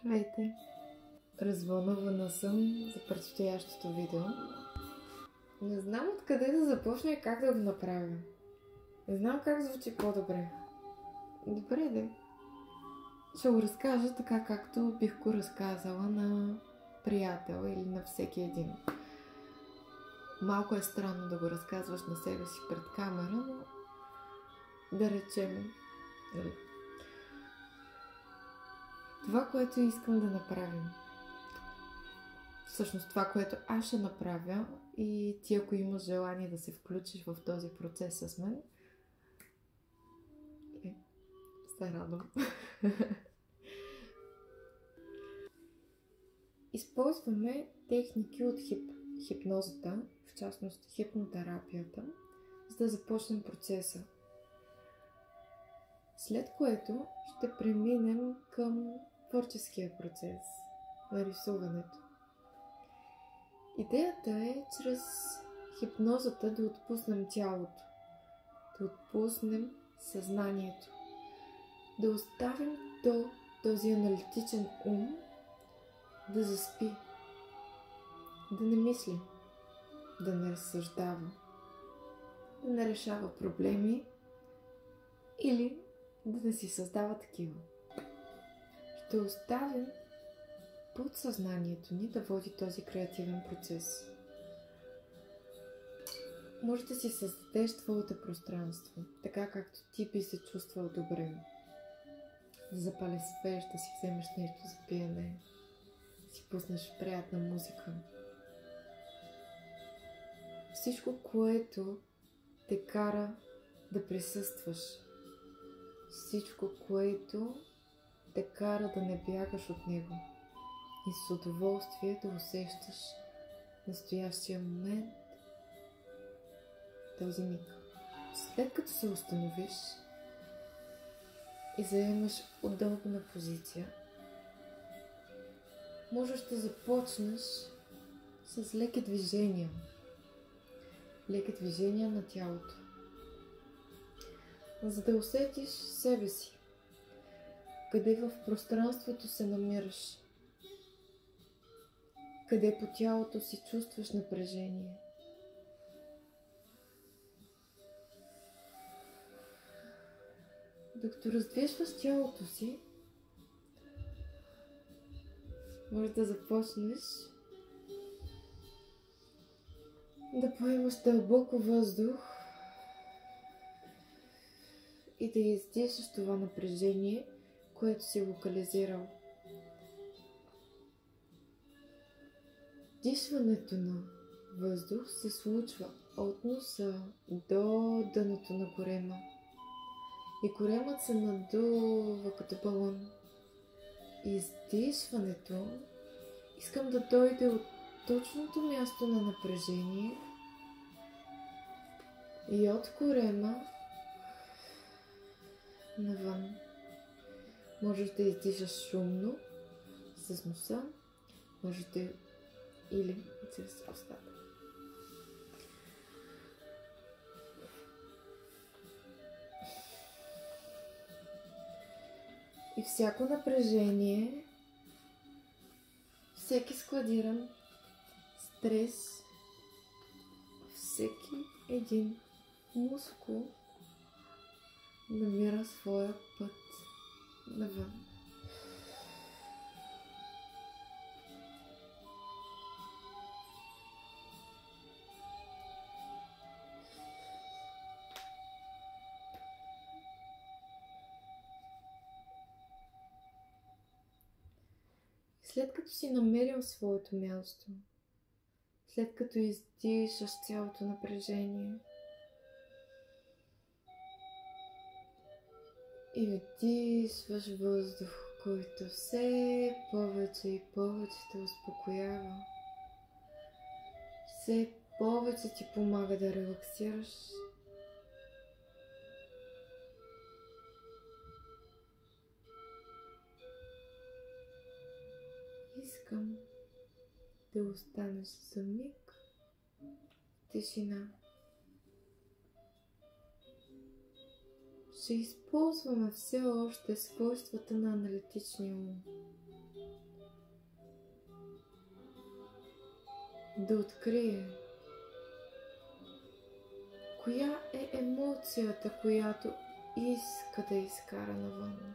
Здравейте! Развълнувана съм за предстоящото видео. Не знам откъде да започна и как да го направя. Не знам как звучи по-добре. Добре, де. Ще го разкажа така, както бих го разказала на приятел или на всеки един. Малко е странно да го разказваш на себе си пред камера, но да речем, това, което искам да направим. Всъщност това, което аз ще направя, и ти, ако имаш желание да се включиш в този процес с мен, се радвам. Използваме техники от хипнозата, в частност хипнотерапията, за да започнем процеса. След което ще преминем към творческия процес на рисуването. Идеята е чрез хипнозата да отпуснем тялото, да отпуснем съзнанието, да оставим този аналитичен ум да заспи, да не мисли, да не разсъждава, да не решава проблеми или да не си създава такива. Ще оставим подсъзнанието ни да води този креативен процес. Може да си създадеш твоето пространство, така както ти би се чувствал добре. Да запалиш свещ, да си вземеш нещо за пиене, да си пуснеш приятна музика. Всичко, което те кара да присъстваш. Всичко, което те кара да не бягаш от него и с удоволствие да усещаш настоящия момент, този миг. След като се установиш и заемаш удобна позиция, можеш да започнеш с леки движения на тялото, за да усетиш себе си, къде в пространството се намираш, къде по тялото си чувстваш напрежение. Докато раздвижваш тялото си, може да започнеш да поемаш дълбоко въздух и да издишаш това напрежение, което си локализирал. Дишването на въздух се случва от носа до дъното на корема. И коремът се надува като балон. Издишването искам да дойде от точното място на напрежение и от корема навън. Можеш да издишаш шумно с носа, може да или чрез устата. И всяко напрежение, всеки складиран стрес, всеки един мускул намира своя път навън. След като си намерил своето място, след като издишаш цялото напрежение и вдишваш въздух, който все повече и повече те успокоява, все повече ти помага да релаксираш, искам да останеш за миг в тишина. Ще използваме все още свойствата на аналитичния ум. да открие коя е емоцията, която иска да изкара навън.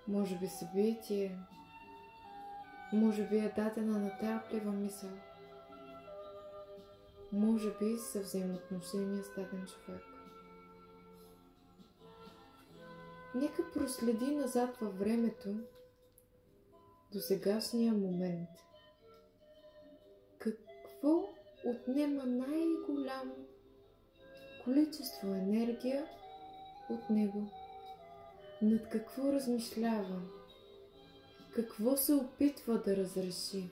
Може би събитие, може би е дадена натърплива мисъл, може би са взаимоотношения с даден човек. Нека проследи назад във времето до сегашния момент. Какво отнема най-голямо количество енергия от него? Над какво размишлява? Какво се опитва да разреши?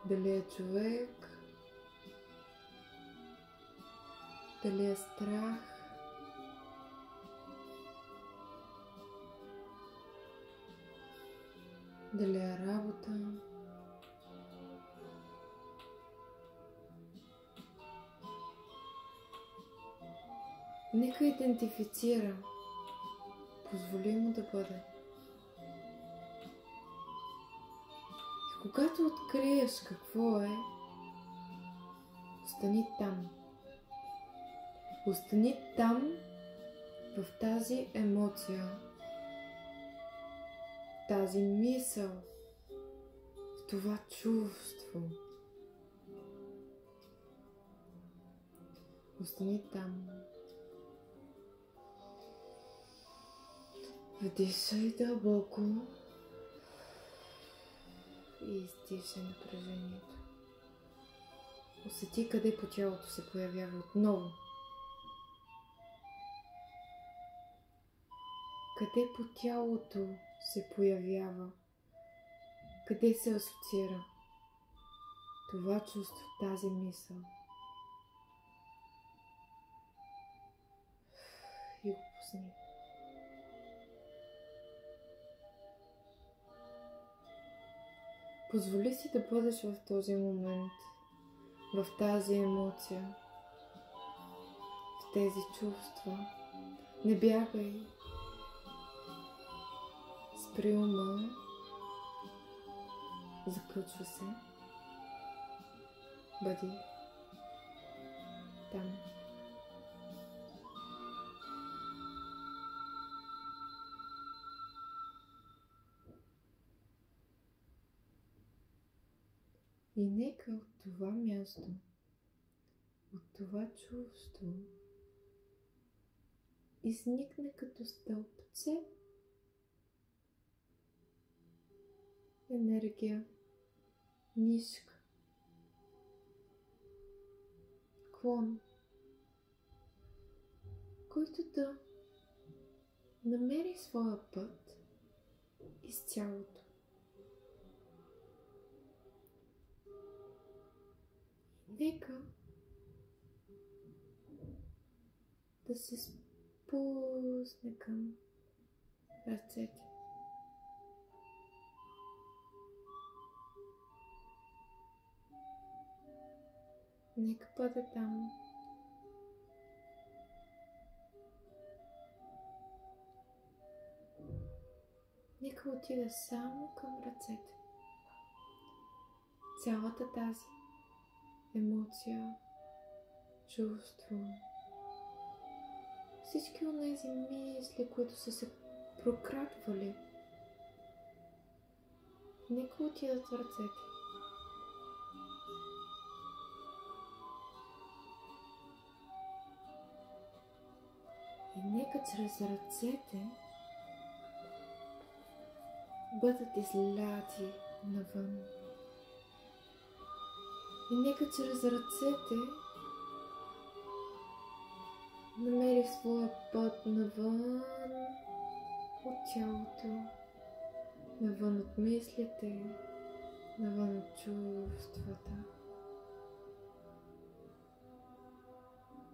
Дали е човек? Дали е страх? Дали е работа? Нека идентифицира. Позволи му да бъде. И когато откриеш какво е, остани там. Остани там, в тази емоция, в тази мисъл, в това чувство. Остани там. Вдишай дълбоко и изтишай напрежението. Усети къде по тялото се появява отново. Къде по тялото се появява? Къде се асоциира това чувство, тази мисъл? И го пусни. Позволи си да бъдеш в този момент, в тази емоция, в тези чувства. Не бягай. Спри ума. Заключва се. Бъди там. И нека от това място, от това чувство, изникне като стълбце енергия, нишка, клон, който да намери своя път из цялото. Нека да се спусне към ръцете. Нека бъде там. Нека отида само към ръцете. Цялата тази емоция, чувство, всички онези мисли, които са се прокрадвали, нека отидат в ръцете. И нека чрез ръцете бъдат изляти навън. И нека чрез ръцете намери своя път навън от тялото, навън от мислите, навън от чувствата.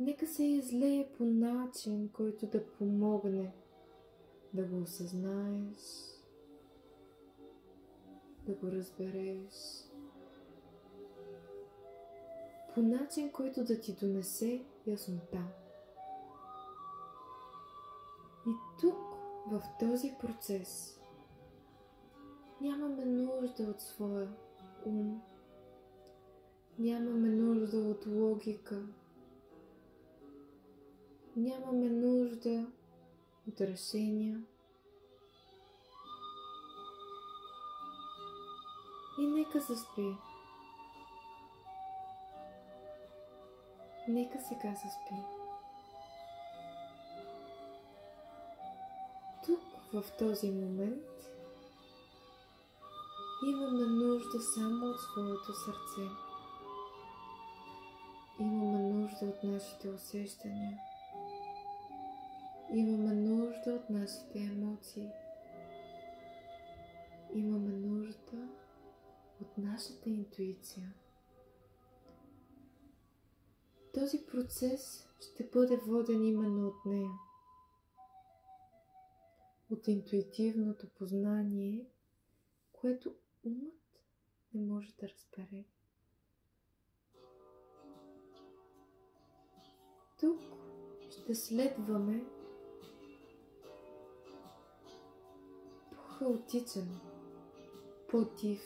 Нека се излее по начин, който да помогне да го осъзнаеш, да го разбереш, по начин, който да ти донесе яснота. И тук, в този процес, нямаме нужда от своя ум, нямаме нужда от логика, нямаме нужда от решения. И нека заспи. Нека сега заспи. Тук, в този момент, имаме нужда само от своето сърце. Имаме нужда от нашите усещания. Имаме нужда от нашите емоции. Имаме нужда от нашата интуиция. Този процес ще бъде воден именно от нея. От интуитивното познание, което умът не може да разбере. Тук ще следваме по-хаотичен, по-див,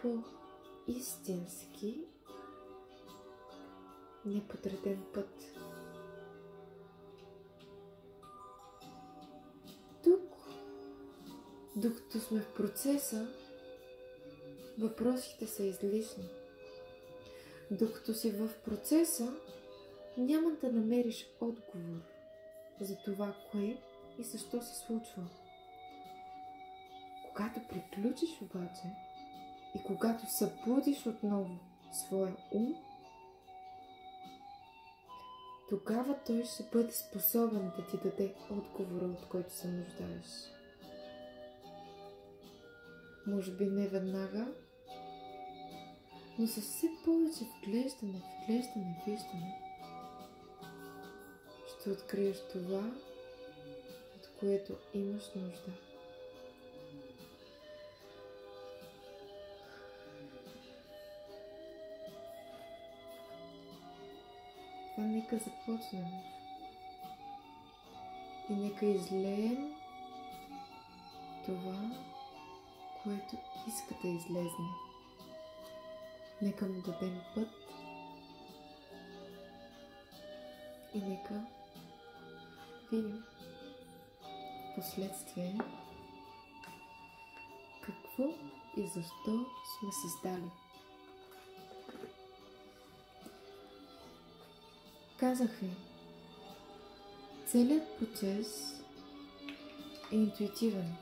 по-истински, неподреден път. Тук, докато сме в процеса, въпросите са излишни. Докато си в процеса, няма да намериш отговор за това, кое и защо се случва. Когато приключиш обаче и когато събудиш отново своя ум, тогава той ще бъде способен да ти даде отговора, от който се нуждаеш. Може би не веднага, но с все повече вглеждане, виждане, ще откриеш това, от което имаш нужда. Нека започнем и нека излеем това, което иска да излезне. Нека му дадем път и нека видим в последствие какво и защо сме създали. Казах ви, целият процес е интуитивен.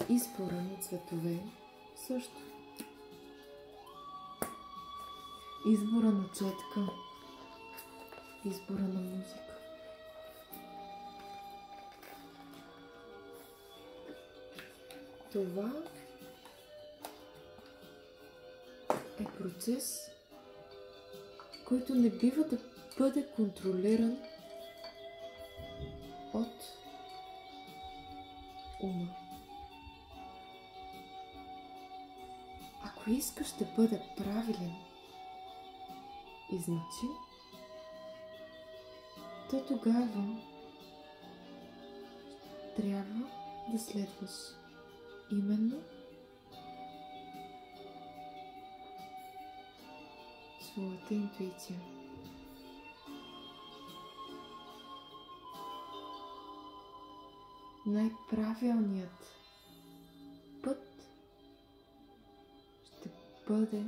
Избора на цветове също. Избора на четка, избора на музика. Това е процес, който не бива да бъде контролиран от ума. Ако искаш да бъде правилен и значим, то тогава трябва да следваш именно своята интуиция. Най-правилният път ще бъде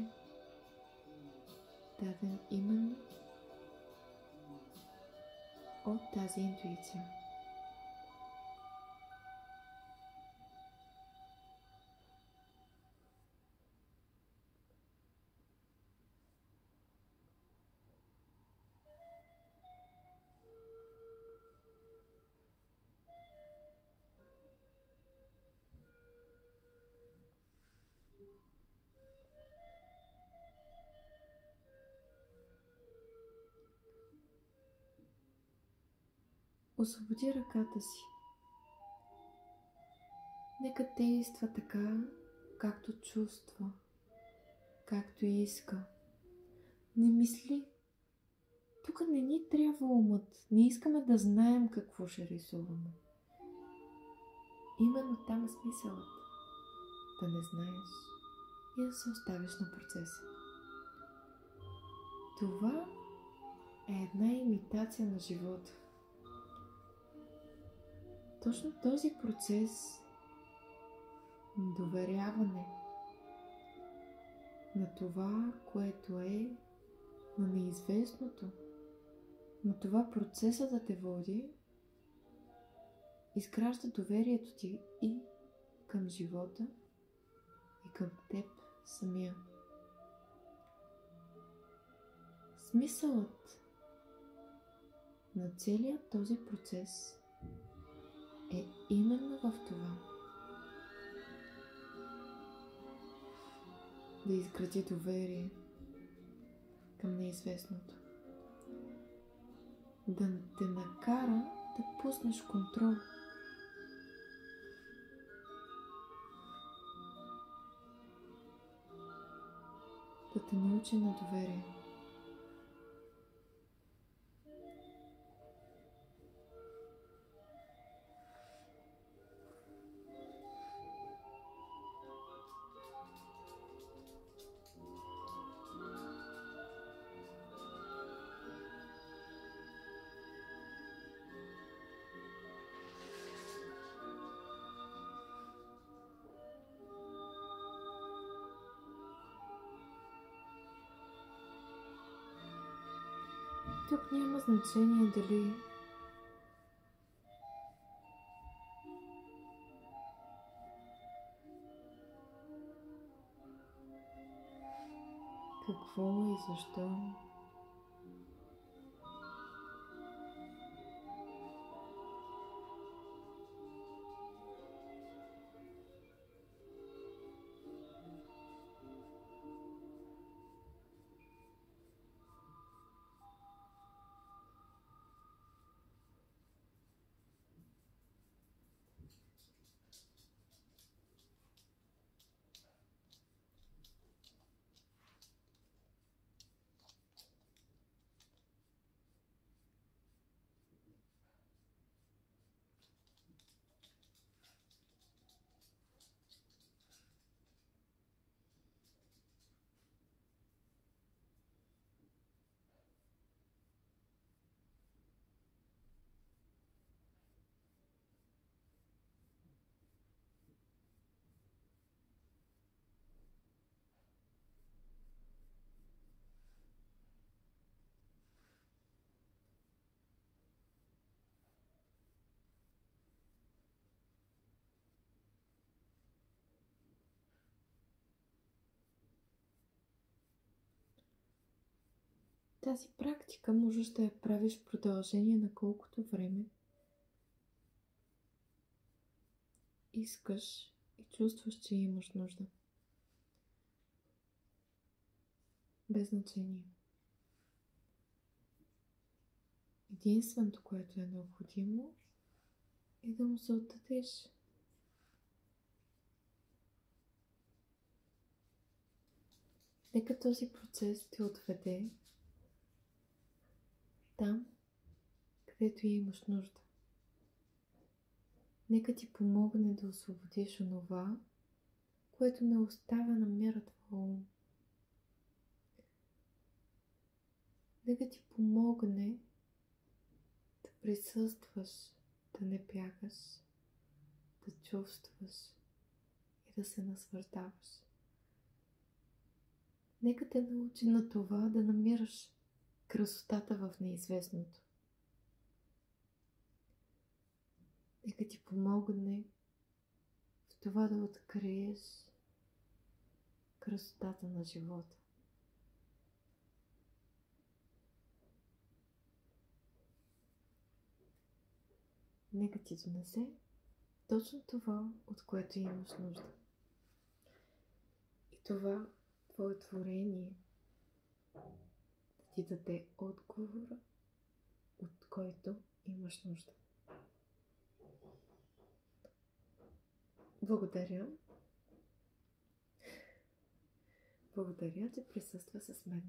даден именно от тази интуиция. Освободи ръката си. Нека действа така, както чувства. както иска. Не мисли. Тук не ни трябва умът. Не искаме да знаем какво ще рисуваме. Именно там е смисълът. Да не знаеш и да се оставиш на процеса. Това е една имитация на живота. Точно този процес на доверяване на това, което е, на неизвестното, на това процеса да те води, изгражда доверието ти и към живота, и към теб самия. Смисълът на целият този процес е именно в това. Да изгради доверие към неизвестното. Да те накара да пуснеш контрол. Да те научи на доверие. Тук няма значение дали какво и защо. Тази практика можеш да я правиш в продължение на колкото време искаш и чувстваш, че имаш нужда. Без значение. Единственото, което е необходимо, е да му се отдадеш. Нека този процес те отведе там, където имаш нужда. Нека ти помогне да освободиш онова, което не оставя на мира твоя ум. Нека ти помогне да присъстваш, да не бягаш, да чувстваш и да се наслаждаваш. Нека те научи на това да намираш красотата в неизвестното. Нека ти помогне в това да откриеш красотата на живота. Нека ти донесе точно това, от което имаш нужда. И това твое творение да ти даде отговора, от който имаш нужда. Благодаря. Благодаря, че присъства с мен.